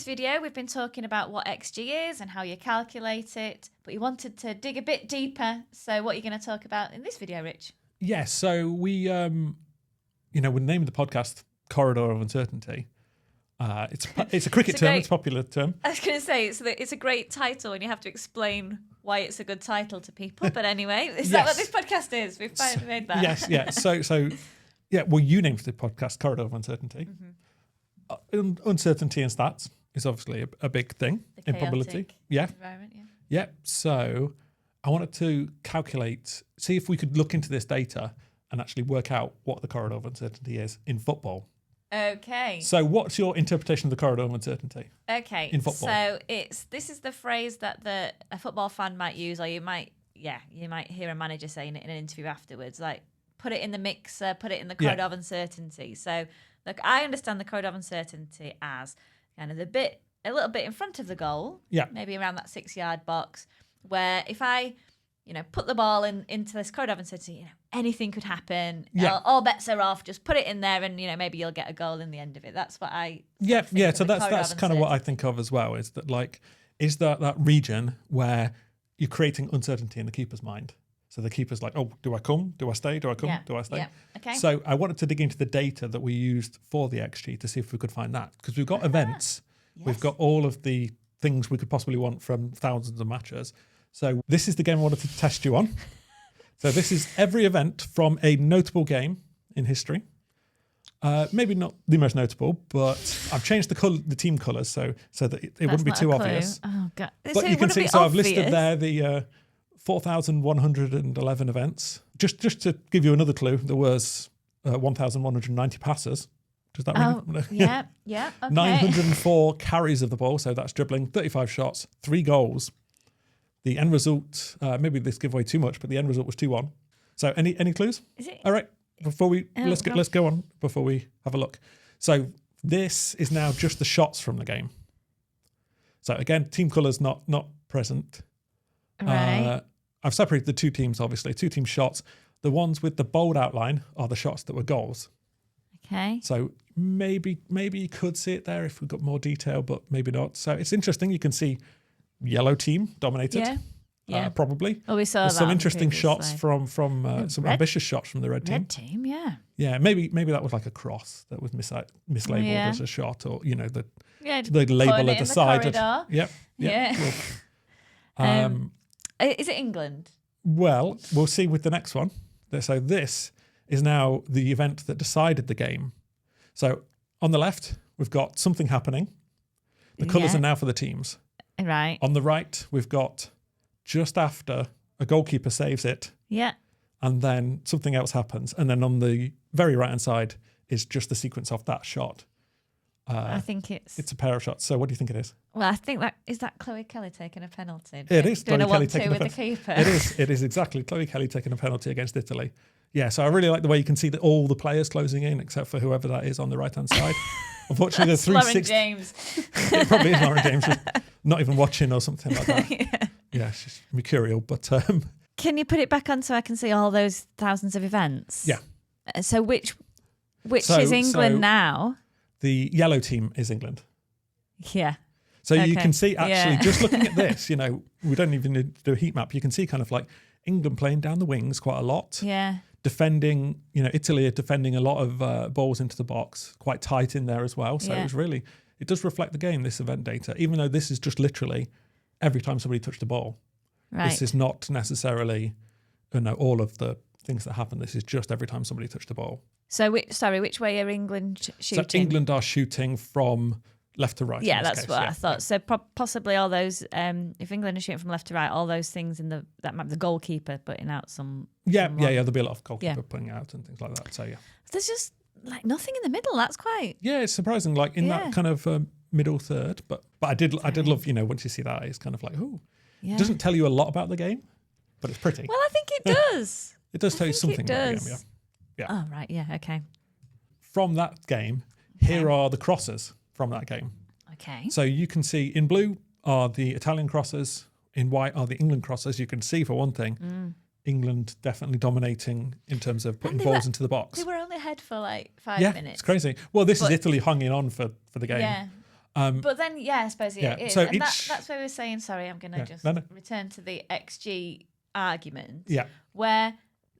this video, we've been talking about what XG is and how you calculate it, but you wanted to dig a bit deeper. So what are you going to talk about in this video, Rich? Yes, so we we named the podcast Corridor of Uncertainty. It's a cricket term, it's a popular term. I was going to say, it's a great title and you have to explain why it's a good title to people. But anyway, is that what this podcast is? We've finally made that. Yes, yeah. So you named the podcast Corridor of Uncertainty. Uncertainty in stats is obviously a big thing in probability. Yeah. Environment, yeah. Yeah. So I wanted to see if we could look into this data and actually work out what the corridor of uncertainty is in football. Okay. So what's your interpretation of the corridor of uncertainty? Okay. In football. So this is the phrase that a football fan might use, or you might hear a manager saying it in an interview afterwards, like put it in the mixer, put it in the corridor of uncertainty. So look, I understand the corridor of uncertainty as kind of a little bit in front of the goal, maybe around that 6-yard box, where if I, put the ball into this corridor of uncertainty, anything could happen. All bets are off. Just put it in there, and maybe you'll get a goal in the end of it. That's what I. So that's kind of what I think of as well. Is that that region where you're creating uncertainty in the keeper's mind. So the keeper's like, oh, do I come? Do I stay? Do I come? Do I stay? Yeah. Okay. So I wanted to dig into the data that we used for the XG to see if we could find that. Because we've got events. Yes. We've got all of the things we could possibly want from thousands of matches. So this is the game I wanted to test you on. So this is every event from a notable game in history. Maybe not the most notable, but I've changed the team colours so that it wouldn't be too obvious. Oh, God. But you can see, so I've listed there the 4,111 events. Just to give you another clue, there was 1,190 passes. Does that mean? Yeah, okay. 904 carries of the ball, so that's dribbling, 35 shots, 3 goals. The end result, maybe this give away too much, but the end result was 2-1. So any clues? Is it? All right, before we let's go on before we have a look. So this is now just the shots from the game. So again, team colours not present. Right. I've separated the two teams, obviously. 2 team shots. The ones with the bold outline are the shots that were goals. Okay. So maybe you could see it there if we've got more detail, but maybe not. So it's interesting. You can see yellow team dominated. Yeah. Probably. Oh, we saw There's that. some interesting shots from some ambitious shots from the red team. Red team, yeah. Yeah, maybe that was like a cross that was mislabeled as a shot, or the label at the side. Yeah. Cool. Is it England? Well, we'll see with the next one. So this is now the event that decided the game. So on the left, we've got something happening. The colours are now for the teams. Right. On the right, we've got just after a goalkeeper saves it. Yeah. And then something else happens. And then on the very right-hand side is just the sequence of that shot. I think it's a pair of shots. So what do you think it is? Well, I think is that Chloe Kelly taking a penalty? It is Doing Chloe Kelly taking a penalty with the keeper. It is exactly Chloe Kelly taking a penalty against Italy. Yeah, so I really like the way you can see that all the players closing in, except for whoever that is on the right-hand side. Unfortunately, there's 360. Lauren James. It probably is Lauren James, not even watching or something like that. Yeah, she's mercurial. But can you put it back on so I can see all those thousands of events? Yeah. So which is England now? The yellow team is England. Yeah. So you can see, actually, just looking at this, we don't even need to do a heat map. You can see kind of like England playing down the wings quite a lot. Yeah. Defending, Italy are defending a lot of balls into the box, quite tight in there as well. So it does reflect the game, this event data, even though this is just literally every time somebody touched the ball. Right. This is not necessarily, all of the things that happen. This is just every time somebody touched the ball. So, which way are England shooting? So England are shooting from left to right. Yeah, that's what I thought. So possibly all those, if England are shooting from left to right, all those things in that might be the goalkeeper putting out some. Yeah. There'll be a lot of goalkeeper putting out and things like that. So there's just like nothing in the middle. That's quite. Yeah, it's surprising. Like in that kind of middle third, but I did love once you see that, it's kind of like it doesn't tell you a lot about the game, but it's pretty. Well, I think it does. It does tell you something about the game. Yeah. Oh right. Yeah. Okay. From that game, here are the crosses from that game. Okay. So you can see in blue are the Italian crosses, in white are the England crosses. You can see, for one thing, England definitely dominating in terms of putting balls into the box. They were only ahead for like 5 minutes. It's crazy. Well, this is Italy hanging on for the game. Yeah. But then, I suppose it is. So And that's where we were saying, sorry, I'm going to just return to the XG argument. Yeah. Where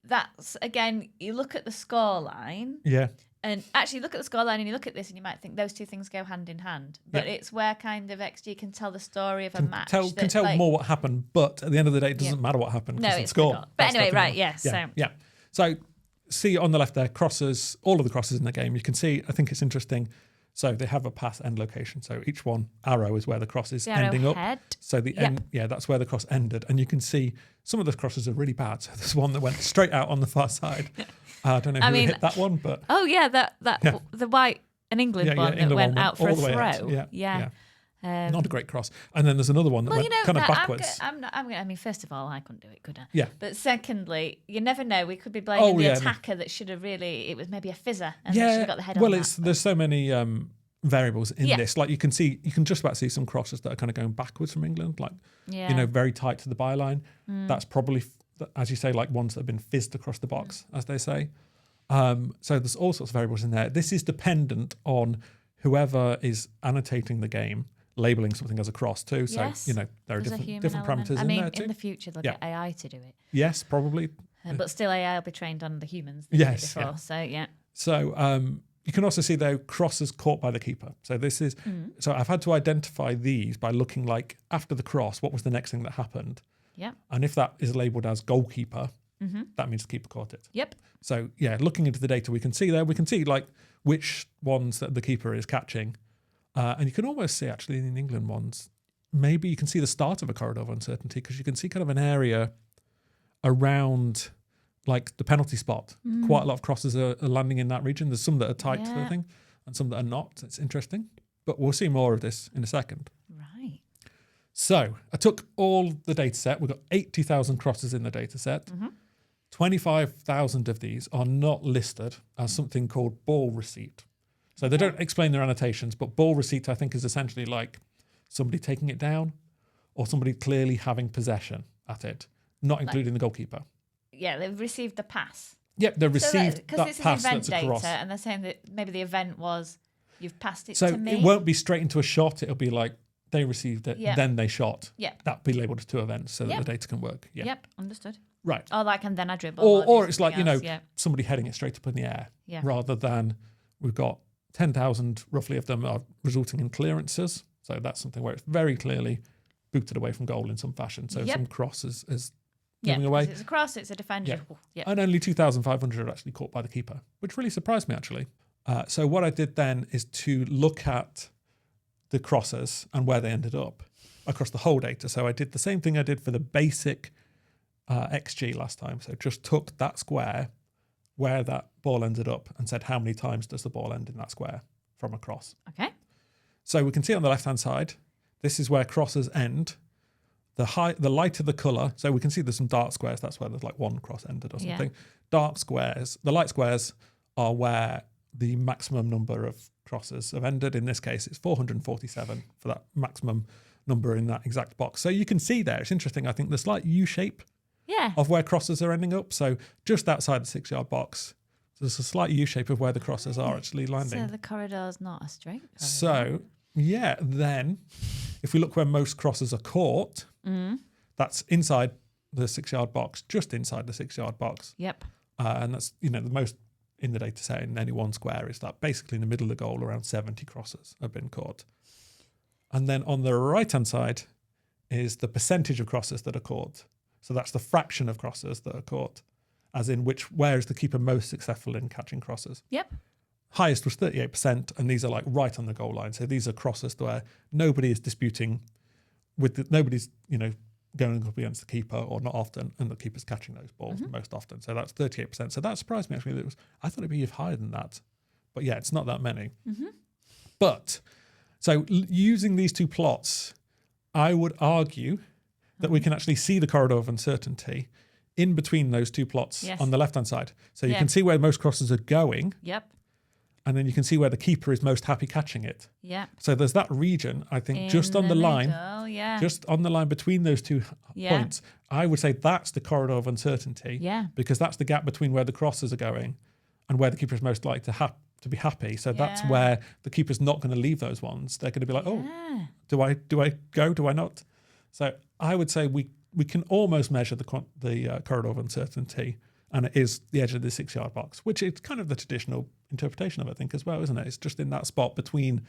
that's, again, you look at the scoreline. Yeah. And actually look at the scoreline and you look at this and you might think those two things go hand in hand. But it's where kind of XG can tell the story of a match. Can tell more what happened, but at the end of the day, it doesn't matter what happened because it's scored. But anyway, right, yes. So see on the left there, crosses, all of the crosses in the game. You can see, I think it's interesting. So they have a pass end location. So each one arrow is where the cross is ending up. So the end, that's where the cross ended. And you can see some of the crosses are really bad. So there's one that went straight out on the far side. I don't know who hit that one, but the white and England one that went out for a throw. Not a great cross. And then there's another one that went kind of backwards. I mean, first of all, I couldn't do it, could I? Yeah. But secondly, you never know. We could be blaming the attacker that should have it was maybe a fizzer and they should have got the head on that. There's so many variables in this. Like you can just about see some crosses that are kind of going backwards from England, like, very tight to the byline. That's probably, as you say, like ones that have been fizzed across the box, as they say. So there's all sorts of variables in there. This is dependent on whoever is annotating the game, labeling something as a cross too. So, there are different parameters in there too. In the future, they'll get AI to do it. Yes, probably. But still, AI will be trained on the humans. Yes. Before, So, So, you can also see, though, crosses caught by the keeper. So this is, so I've had to identify these by looking like after the cross, what was the next thing that happened? Yeah. And if that is labelled as goalkeeper, that means the keeper caught it. Yep. So, looking into the data, we can see like which ones that the keeper is catching. And you can almost see, actually, in the England ones, maybe you can see the start of a corridor of uncertainty because you can see kind of an area around like the penalty spot. Quite a lot of crosses are landing in that region. There's some that are tight to the thing and some that are not. It's interesting. But we'll see more of this in a second. Right. So I took all the data set. We've got 80,000 crosses in the data set. 25,000 of these are not listed as something called ball receipt. So they don't explain their annotations, but ball receipt, I think, is essentially like somebody taking it down or somebody clearly having possession at it, not including the goalkeeper. Yeah, they've received the pass. Yep, they've received that pass. Because this is event that's a cross. data, and they're saying that maybe the event was you've passed it so to me. It won't be straight into a shot. It'll be like they received it, then they shot. Yep. That'll be labelled as two events so that the data can work. Yeah. Yep, understood. Right. Or like, and then I dribble. Or it's like, somebody heading it straight up in the air rather than we've got 10,000 roughly of them are resulting in clearances. So that's something where it's very clearly booted away from goal in some fashion. So some cross is moving away. It's a cross, it's a defender. Yeah. And only 2,500 are actually caught by the keeper, which really surprised me, actually. So what I did then is to look at the crosses and where they ended up across the whole data. So I did the same thing I did for the basic XG last time. So just took that square where that ball ended up and said how many times does the ball end in that square from a cross. Okay. So we can see on the left-hand side, this is where crosses end. The lighter the colour, so we can see there's some dark squares, that's where there's like one cross ended or something. Yeah. Dark squares, the light squares are where the maximum number of crosses have ended. In this case, it's 447 for that maximum number in that exact box. So you can see there, it's interesting, I think the slight U shape of where crosses are ending up. So just outside the 6-yard box, there's a slight U shape of where the crosses are actually landing. So the corridor's not a straight corridor. So, then if we look where most crosses are caught, that's inside the 6-yard box, just inside the 6-yard box. Yep. And that's, the most in the data set in any one square is that basically in the middle of the goal, around 70 crosses have been caught. And then on the right-hand side is the percentage of crosses that are caught. So that's the fraction of crosses that are caught, as in where is the keeper most successful in catching crosses. Yep. Highest was 38%, and these are like right on the goal line. So these are crosses where nobody is disputing nobody's, going up against the keeper or not often, and the keeper's catching those balls most often. So that's 38%. So that surprised me actually. I thought it'd be higher than that. But yeah, it's not that many. But so using these two plots, I would argue that we can actually see the corridor of uncertainty in between those two plots on the left-hand side. So you can see where most crosses are going. Yep. And then you can see where the keeper is most happy catching it. Yeah. So there's that region, I think, just on the line, just on the line between those two points. I would say that's the corridor of uncertainty. Yeah. Because that's the gap between where the crosses are going and where the keeper is most likely to to be happy. So that's where the keeper's not going to leave those ones. They're going to be like, oh, do I go? Do I not? So I would say we can almost measure the corridor of uncertainty, and it is the edge of the 6-yard box, which is kind of the traditional interpretation of it, I think, as well, isn't it? It's just in that spot between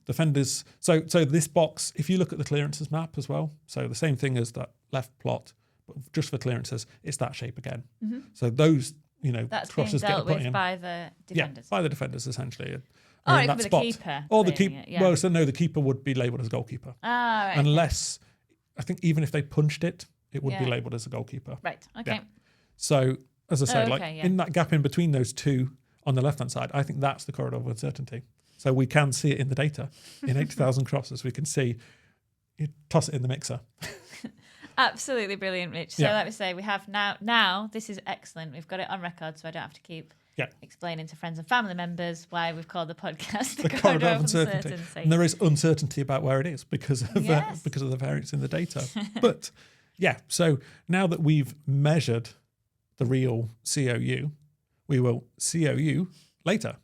defenders. So this box, if you look at the clearances map as well, so the same thing as that left plot, but just for clearances, it's that shape again. So those, that's crosses being dealt get put with in by the defenders. by the defenders essentially. Or it could be the keeper. Or the keeper. keeper. Well, so no, the keeper would be labelled as goalkeeper. Right. Unless, I think even if they punched it, it would be labelled as a goalkeeper. Right. Okay. Yeah. So as I say, in that gap in between those two on the left-hand side, I think that's the corridor of uncertainty. So we can see it in the data. In 80,000 crosses, we can see, you toss it in the mixer. Absolutely brilliant, Rich. So like we say, we have now this is excellent. We've got it on record, so I don't have to keep explaining to friends and family members why we've called the podcast the corridor of uncertainty. And there is uncertainty about where it is because of the variance in the data. But so now that we've measured the real COU, we will COU later.